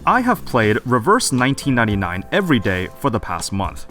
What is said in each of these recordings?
I have played Reverse 1999 every day for the past month.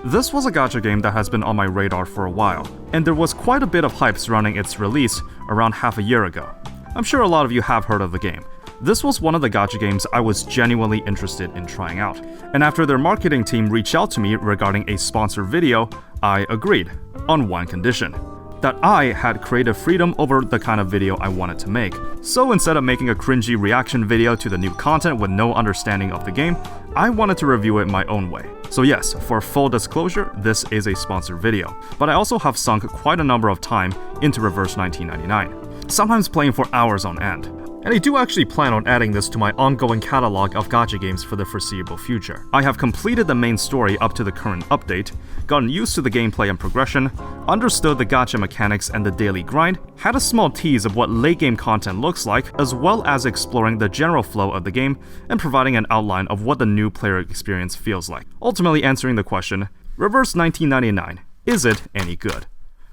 This was a gacha game that has been on my radar for a while, and there was quite a bit of hype surrounding its release around half a year ago. I'm sure a lot of you have heard of the game. This was one of the gacha games I was genuinely interested in trying out, and after their marketing team reached out to me regarding a sponsored video, I agreed, on one condition: that I had creative freedom over the kind of video I wanted to make. So instead of making a cringy reaction video to the new content with no understanding of the game, I wanted to review it my own way. So yes, for full disclosure, this is a sponsored video, but I also have sunk quite a number of time into Reverse 1999, sometimes playing for hours on end. And I do actually plan on adding this to my ongoing catalog of gacha games for the foreseeable future. I have completed the main story up to the current update, gotten used to the gameplay and progression, understood the gacha mechanics and the daily grind, had a small tease of what late game content looks like, as well as exploring the general flow of the game and providing an outline of what the new player experience feels like. Ultimately answering the question, Reverse 1999, is it any good?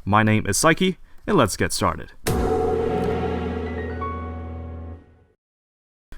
My name is Psyche, and let's get started.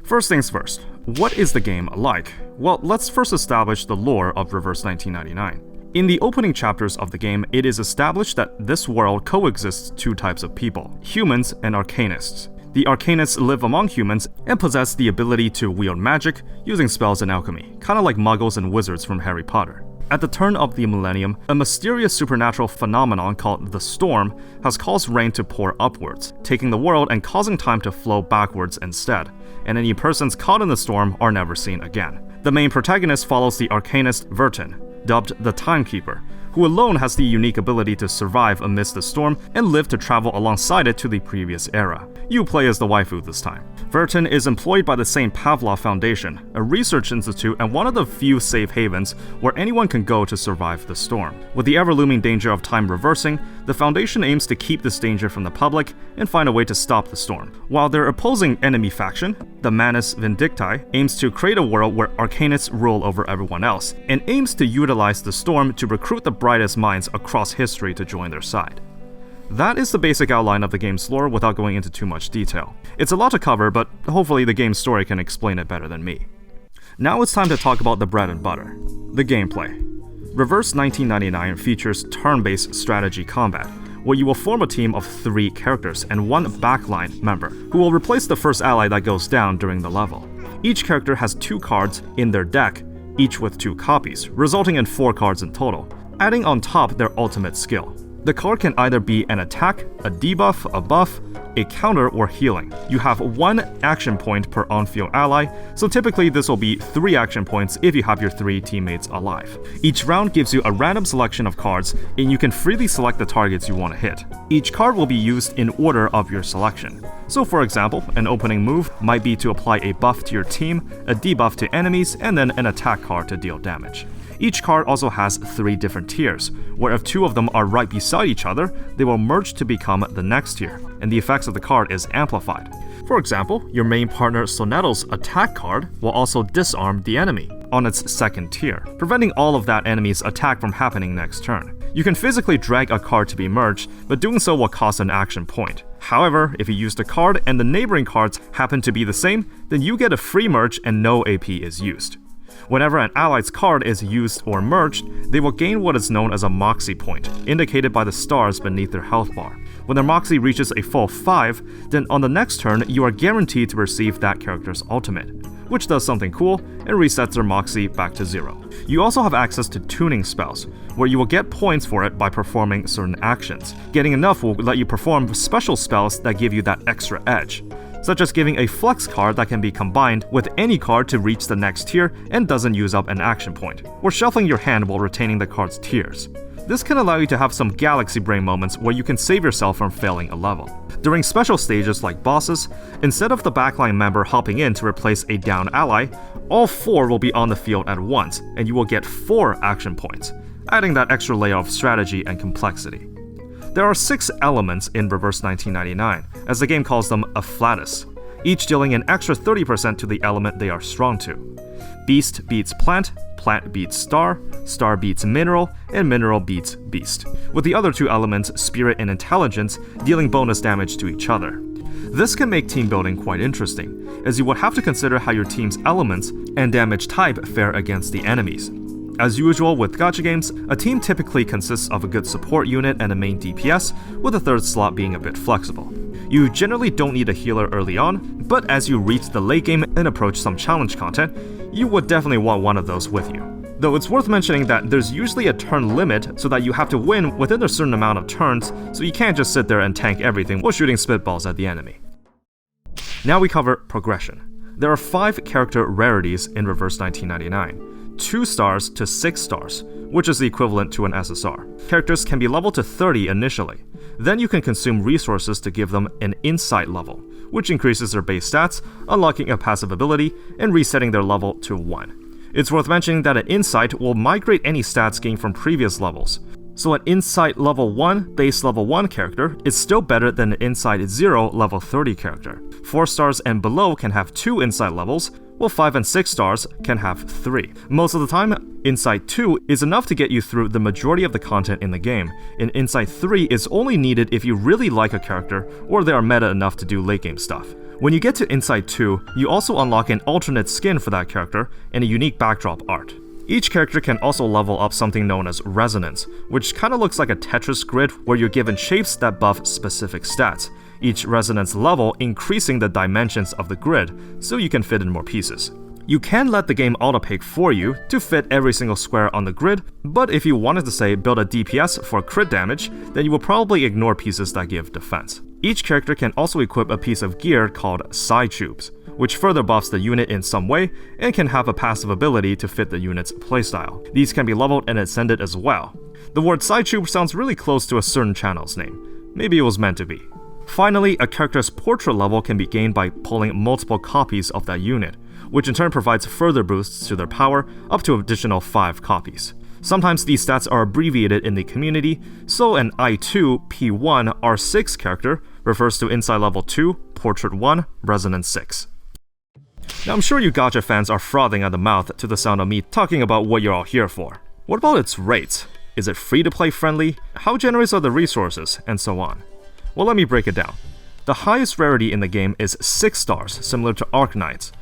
First things first, what is the game like? Well, let's first establish the lore of Reverse 1999. In the opening chapters of the game, it is established that this world coexists two types of people, humans and arcanists. The arcanists live among humans and possess the ability to wield magic using spells and alchemy, kind of like muggles and wizards from Harry Potter. At the turn of the millennium, a mysterious supernatural phenomenon called the Storm has caused rain to pour upwards, taking the world and causing time to flow backwards instead, and any persons caught in the storm are never seen again. The main protagonist follows the arcanist Vertin, dubbed the Timekeeper, who alone has the unique ability to survive amidst the storm and live to travel alongside it to the previous era. You play as the waifu this time. Vertin is employed by the St. Pavlov Foundation, a research institute and one of the few safe havens where anyone can go to survive the storm. With the ever-looming danger of time reversing, the Foundation aims to keep this danger from the public and find a way to stop the storm. While their opposing enemy faction, the Manus Vindicti, aims to create a world where arcanists rule over everyone else, and aims to utilize the storm to recruit the brightest minds across history to join their side. That is the basic outline of the game's lore without going into too much detail. It's a lot to cover, but hopefully the game's story can explain it better than me. Now it's time to talk about the bread and butter, the gameplay. Reverse 1999 features turn-based strategy combat, where you will form a team of 3 characters and 1 backline member, who will replace the first ally that goes down during the level. Each character has 2 cards in their deck, each with 2 copies, resulting in 4 cards in total, adding on top their ultimate skill. The card can either be an attack, a debuff, a buff, a counter, or healing. You have 1 action point per on-field ally, so typically this will be 3 action points if you have your 3 teammates alive. Each round gives you a random selection of cards, and you can freely select the targets you want to hit. Each card will be used in order of your selection. So for example, an opening move might be to apply a buff to your team, a debuff to enemies, and then an attack card to deal damage. Each card also has 3 different tiers, where if 2 of them are right beside each other, they will merge to become the next tier, and the effects of the card is amplified. For example, your main partner Soneto's attack card will also disarm the enemy on its 2nd tier, preventing all of that enemy's attack from happening next turn. You can physically drag a card to be merged, but doing so will cost an action point. However, if you use the card and the neighboring cards happen to be the same, then you get a free merge and no AP is used. Whenever an ally's card is used or merged, they will gain what is known as a Moxie point, indicated by the stars beneath their health bar. When their Moxie reaches a full 5, then on the next turn, you are guaranteed to receive that character's ultimate, which does something cool and resets their Moxie back to 0. You also have access to tuning spells, where you will get points for it by performing certain actions. Getting enough will let you perform special spells that give you that extra edge, such as giving a flex card that can be combined with any card to reach the next tier and doesn't use up an action point, or shuffling your hand while retaining the card's tiers. This can allow you to have some galaxy brain moments where you can save yourself from failing a level. During special stages like bosses, instead of the backline member hopping in to replace a down ally, all 4 will be on the field at once, and you will get 4 action points, adding that extra layer of strategy and complexity. There are 6 elements in Reverse 1999, as the game calls them afflatus, each dealing an extra 30% to the element they are strong to. Beast beats plant, plant beats star, star beats mineral, and mineral beats beast, with the other 2 elements, spirit and intelligence, dealing bonus damage to each other. This can make team building quite interesting, as you would have to consider how your team's elements and damage type fare against the enemies. As usual with gacha games, a team typically consists of a good support unit and a main DPS, with a third slot being a bit flexible. You generally don't need a healer early on, but as you reach the late game and approach some challenge content, you would definitely want one of those with you. Though it's worth mentioning that there's usually a turn limit so that you have to win within a certain amount of turns, so you can't just sit there and tank everything while shooting spitballs at the enemy. Now we cover progression. There are 5 character rarities in Reverse 1999. 2 stars to 6 stars, which is the equivalent to an SSR. Characters can be leveled to 30 initially. Then you can consume resources to give them an insight level, which increases their base stats, unlocking a passive ability, and resetting their level to 1. It's worth mentioning that an insight will migrate any stats gained from previous levels. So an insight level 1 base level 1 character is still better than an insight 0 level 30 character. 4 stars and below can have 2 insight levels, while 5 and 6 stars can have 3. Most of the time, Insight 2 is enough to get you through the majority of the content in the game, and Insight 3 is only needed if you really like a character or they are meta enough to do late game stuff. When you get to Insight 2, you also unlock an alternate skin for that character and a unique backdrop art. Each character can also level up something known as Resonance, which kinda looks like a Tetris grid where you're given shapes that buff specific stats, each resonance level increasing the dimensions of the grid so you can fit in more pieces. You can let the game auto-pick for you to fit every single square on the grid, but if you wanted to say build a DPS for crit damage, then you will probably ignore pieces that give defense. Each character can also equip a piece of gear called side tubes, which further buffs the unit in some way and can have a passive ability to fit the unit's playstyle. These can be leveled and ascended as well. The word side tube sounds really close to a certain channel's name. Maybe it was meant to be. Finally, a character's portrait level can be gained by pulling multiple copies of that unit, which in turn provides further boosts to their power up to an additional 5 copies. Sometimes these stats are abbreviated in the community, so an I2 P1 R6 character refers to Insight Level 2, Portrait 1, Resonance 6. Now I'm sure you gacha fans are frothing at the mouth to the sound of me talking about what you're all here for. What about its rates? Is it free to play friendly? How generous are the resources? And so on. Well, let me break it down. The highest rarity in the game is 6 stars, similar to Arknights,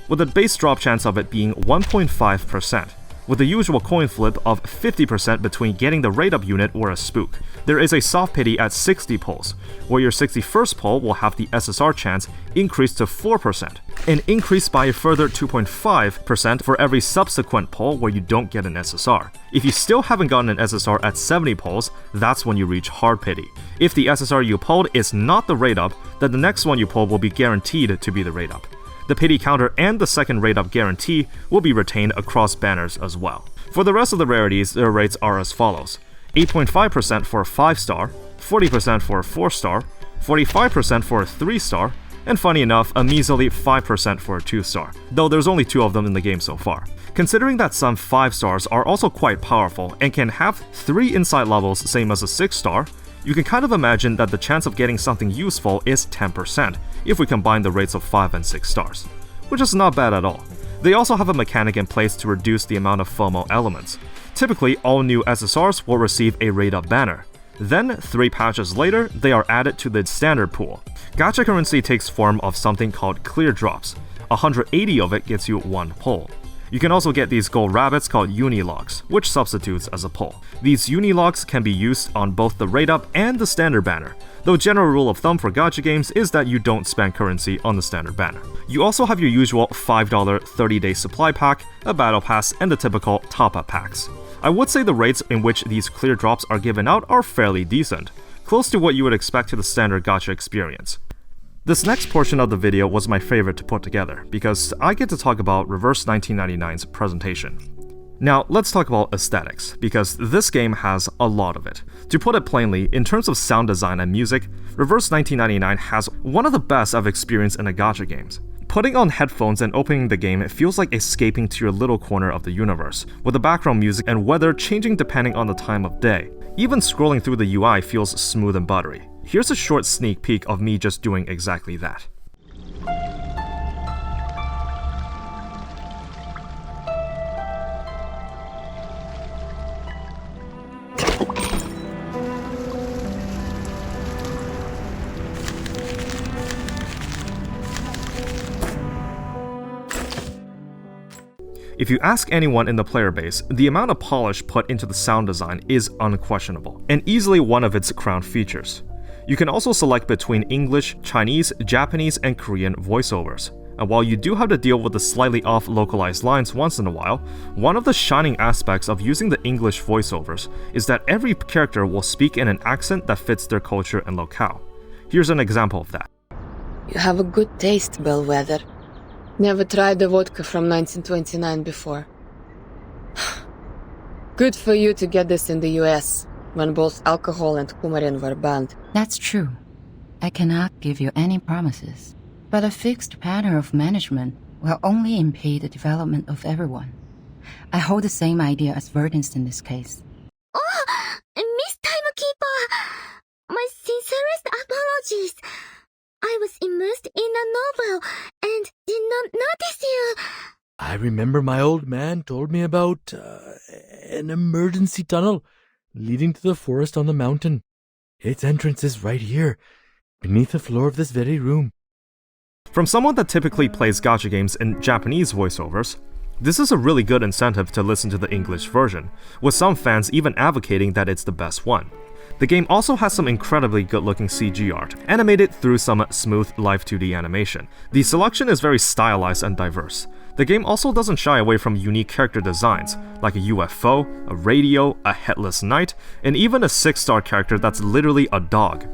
with a base drop chance of it being 1.5%, with the usual coin flip of 50% between getting the raid up unit or a spook. There is a soft pity at 60 pulls, where your 61st pull will have the SSR chance increased to 4%, and increased by a further 2.5% for every subsequent pull where you don't get an SSR. If you still haven't gotten an SSR at 70 pulls, that's when you reach hard pity. If the SSR you pulled is not the raid up, then the next one you pull will be guaranteed to be the raid up. The pity counter and the second raid up guarantee will be retained across banners as well. For the rest of the rarities, their rates are as follows: 8.5% for a 5-star, 40% for a 4-star, 45% for a 3-star, and funny enough, a measly 5% for a 2-star, though there's only 2 of them in the game so far. Considering that some 5-stars are also quite powerful and can have 3 insight levels same as a 6-star, you can kind of imagine that the chance of getting something useful is 10% if we combine the rates of 5 and 6 stars, which is not bad at all. They also have a mechanic in place to reduce the amount of FOMO elements. Typically, all new SSRs will receive a raid up banner. Then, 3 patches later, they are added to the standard pool. Gacha currency takes form of something called clear drops. 180 of it gets you 1 pull. You can also get these gold rabbits called Unilogs, which substitutes as a pull. These Unilogs can be used on both the raid up and the standard banner, though general rule of thumb for gacha games is that you don't spend currency on the standard banner. You also have your usual $5 30-day supply pack, a battle pass, and the typical top-up packs. I would say the rates in which these clear drops are given out are fairly decent, close to what you would expect to the standard gacha experience. This next portion of the video was my favorite to put together, because I get to talk about Reverse 1999's presentation. Now, let's talk about aesthetics, because this game has a lot of it. To put it plainly, in terms of sound design and music, Reverse 1999 has one of the best I've experienced in a gacha games. Putting on headphones and opening the game feels like escaping to your little corner of the universe, with the background music and weather changing depending on the time of day. Even scrolling through the UI feels smooth and buttery. Here's a short sneak peek of me just doing exactly that. If you ask anyone in the player base, the amount of polish put into the sound design is unquestionable, and easily one of its crown features. You can also select between English, Chinese, Japanese, and Korean voiceovers. And while you do have to deal with the slightly off localized lines once in a while, one of the shining aspects of using the English voiceovers is that every character will speak in an accent that fits their culture and locale. Here's an example of that. You have a good taste, Bellwether. Never tried the vodka from 1929 before. Good for you to get this in the US, when both alcohol and coumarin were banned. That's true. I cannot give you any promises. But a fixed pattern of management will only impede the development of everyone. I hold the same idea as Verdens in this case. Oh, Miss Timekeeper! My sincerest apologies. I was immersed in a novel and did not notice you. I remember my old man told me about an emergency tunnel leading to the forest on the mountain. Its entrance is right here, beneath the floor of this very room. From someone that typically plays gacha games in Japanese voiceovers, this is a really good incentive to listen to the English version, with some fans even advocating that it's the best one. The game also has some incredibly good-looking CG art, animated through some smooth live 2D animation. The selection is very stylized and diverse. The game also doesn't shy away from unique character designs, like a UFO, a radio, a headless knight, and even a 6-star character that's literally a dog.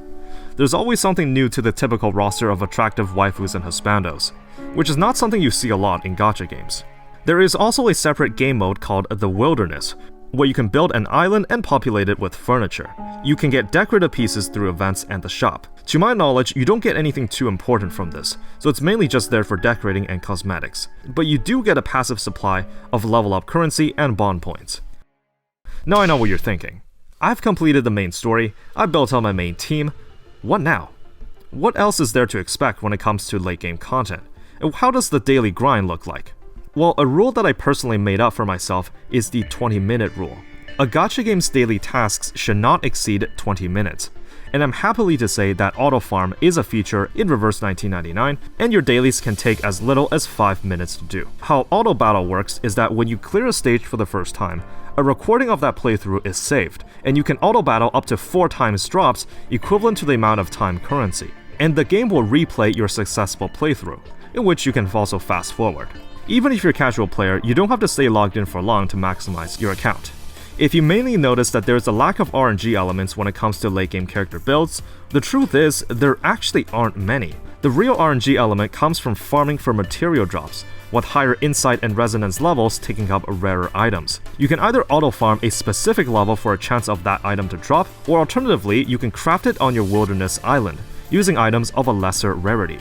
There's always something new to the typical roster of attractive waifus and husbandos, which is not something you see a lot in gacha games. There is also a separate game mode called The Wilderness, where you can build an island and populate it with furniture. You can get decorative pieces through events and the shop. To my knowledge, you don't get anything too important from this, so it's mainly just there for decorating and cosmetics. But you do get a passive supply of level up currency and bond points. Now I know what you're thinking. I've completed the main story, I've built out my main team. What now? What else is there to expect when it comes to late game content? And how does the daily grind look like? Well, a rule that I personally made up for myself is the 20-minute rule. A gacha game's daily tasks should not exceed 20 minutes. And I'm happily to say that auto farm is a feature in Reverse 1999, and your dailies can take as little as 5 minutes to do. How auto battle works is that when you clear a stage for the first time, a recording of that playthrough is saved, and you can auto battle up to 4 times drops, equivalent to the amount of time currency. And the game will replay your successful playthrough, in which you can also fast forward. Even if you're a casual player, you don't have to stay logged in for long to maximize your account. If you mainly notice that there's a lack of RNG elements when it comes to late game character builds, the truth is, there actually aren't many. The real RNG element comes from farming for material drops, with higher insight and resonance levels taking up rarer items. You can either auto-farm a specific level for a chance of that item to drop, or alternatively, you can craft it on your wilderness island, using items of a lesser rarity.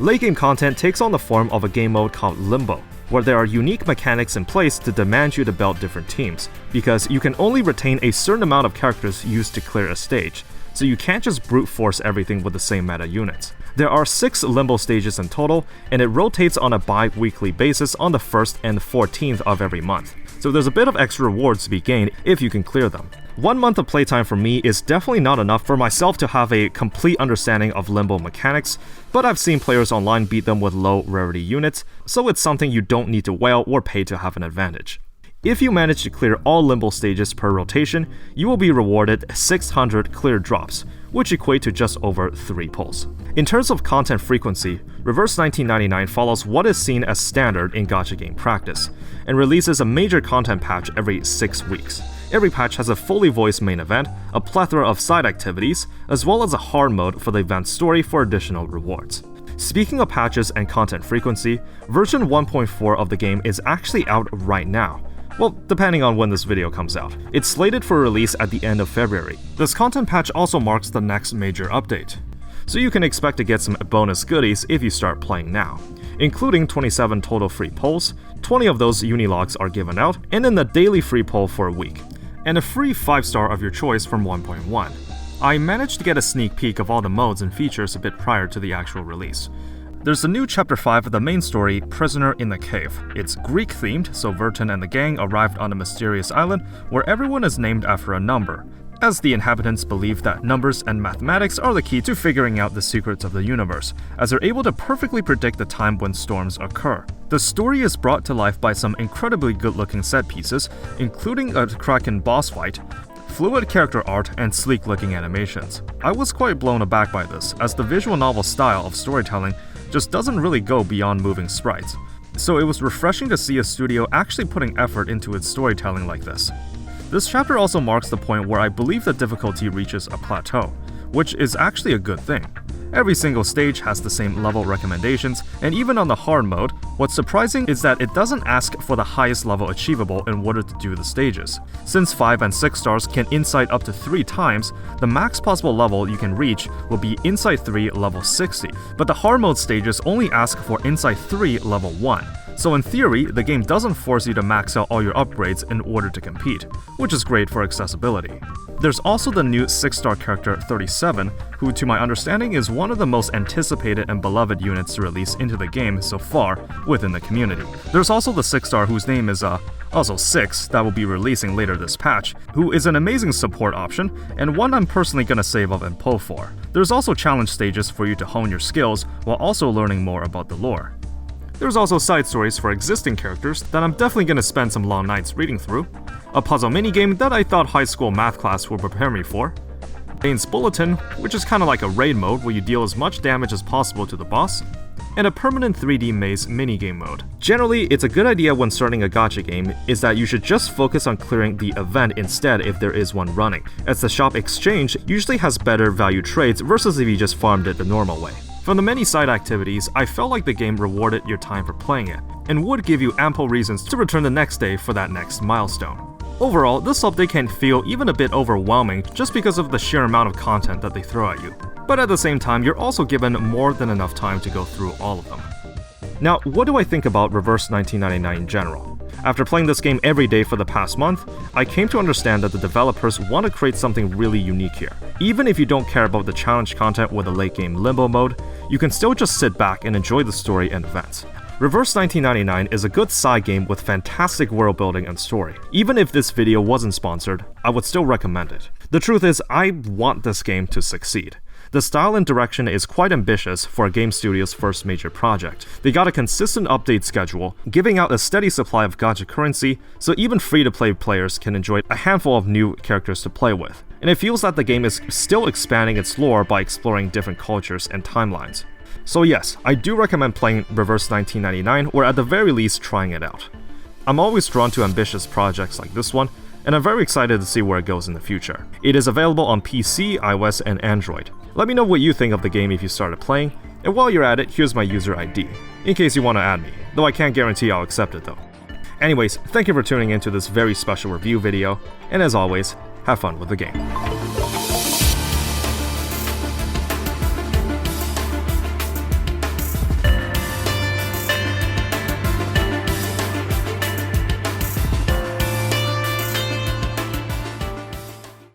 Late game content takes on the form of a game mode called Limbo, where there are unique mechanics in place to demand you to build different teams, because you can only retain a certain amount of characters used to clear a stage, so you can't just brute force everything with the same meta units. There are 6 Limbo stages in total, and it rotates on a bi-weekly basis on the 1st and 14th of every month, so there's a bit of extra rewards to be gained if you can clear them. 1 month of playtime for me is definitely not enough for myself to have a complete understanding of Limbo mechanics, but I've seen players online beat them with low rarity units, so it's something you don't need to whale or pay to have an advantage. If you manage to clear all Limbo stages per rotation, you will be rewarded 600 clear drops, which equate to just over 3 pulls. In terms of content frequency, Reverse 1999 follows what is seen as standard in gacha game practice, and releases a major content patch every 6 weeks. Every patch has a fully voiced main event, a plethora of side activities, as well as a hard mode for the event story for additional rewards. Speaking of patches and content frequency, version 1.4 of the game is actually out right now. Well, depending on when this video comes out. It's slated for release at the end of February. This content patch also marks the next major update, so you can expect to get some bonus goodies if you start playing now, including 27 total free polls. 20 of those unilogs are given out, and then the daily free poll for a week, and a free 5-star of your choice from 1.1. I managed to get a sneak peek of all the modes and features a bit prior to the actual release. There's the new Chapter 5 of the main story, Prisoner in the Cave. It's Greek-themed, so Verton and the gang arrived on a mysterious island where everyone is named after a number. as the inhabitants believe that numbers and mathematics are the key to figuring out the secrets of the universe, as they're able to perfectly predict the time when storms occur. The story is brought to life by some incredibly good-looking set pieces, including a Kraken boss fight, fluid character art, and sleek-looking animations. I was quite blown aback by this, as the visual novel style of storytelling just doesn't really go beyond moving sprites. So it was refreshing to see a studio actually putting effort into its storytelling like this. This chapter also marks the point where I believe the difficulty reaches a plateau, which is actually a good thing. Every single stage has the same level recommendations, and even on the hard mode, what's surprising is that it doesn't ask for the highest level achievable in order to do the stages. Since 5 and 6 stars can insight up to 3 times, the max possible level you can reach will be Insight 3 level 60, but the hard mode stages only ask for Insight 3 level 1. So in theory, the game doesn't force you to max out all your upgrades in order to compete, which is great for accessibility. There's also the new 6-star character 37, who to my understanding is one of the most anticipated and beloved units to release into the game so far within the community. There's also the 6-star whose name is also 6 that will be releasing later this patch, who is an amazing support option and one I'm personally gonna save up and pull for. There's also challenge stages for you to hone your skills while also learning more about the lore. There's also side stories for existing characters that I'm definitely gonna spend some long nights reading through, a puzzle minigame that I thought high school math class would prepare me for, Bane's Bulletin, which is kinda like a raid mode where you deal as much damage as possible to the boss, and a permanent 3D maze minigame mode. Generally, it's a good idea when starting a gacha game is that you should just focus on clearing the event instead if there is one running, as the shop exchange usually has better value trades versus if you just farmed it the normal way. From the many side activities, I felt like the game rewarded your time for playing it, and would give you ample reasons to return the next day for that next milestone. Overall, this update can feel even a bit overwhelming just because of the sheer amount of content that they throw at you. But at the same time, you're also given more than enough time to go through all of them. Now, what do I think about Reverse 1999 in general? After playing this game every day for the past month, I came to understand that the developers want to create something really unique here. Even if you don't care about the challenge content with the late game limbo mode, you can still just sit back and enjoy the story and events. Reverse 1999 is a good side game with fantastic world building and story. Even if this video wasn't sponsored, I would still recommend it. The truth is, I want this game to succeed. The style and direction is quite ambitious for a game studio's first major project. They got a consistent update schedule, giving out a steady supply of gacha currency, so even free-to-play players can enjoy a handful of new characters to play with. And it feels that the game is still expanding its lore by exploring different cultures and timelines. So yes, I do recommend playing Reverse 1999, or at the very least trying it out. I'm always drawn to ambitious projects like this one, and I'm very excited to see where it goes in the future. It is available on PC, iOS, and Android. Let me know what you think of the game if you started playing, and while you're at it, here's my user ID, in case you want to add me, though I can't guarantee I'll accept it though. Anyways, thank you for tuning into this very special review video, and as always, have fun with the game.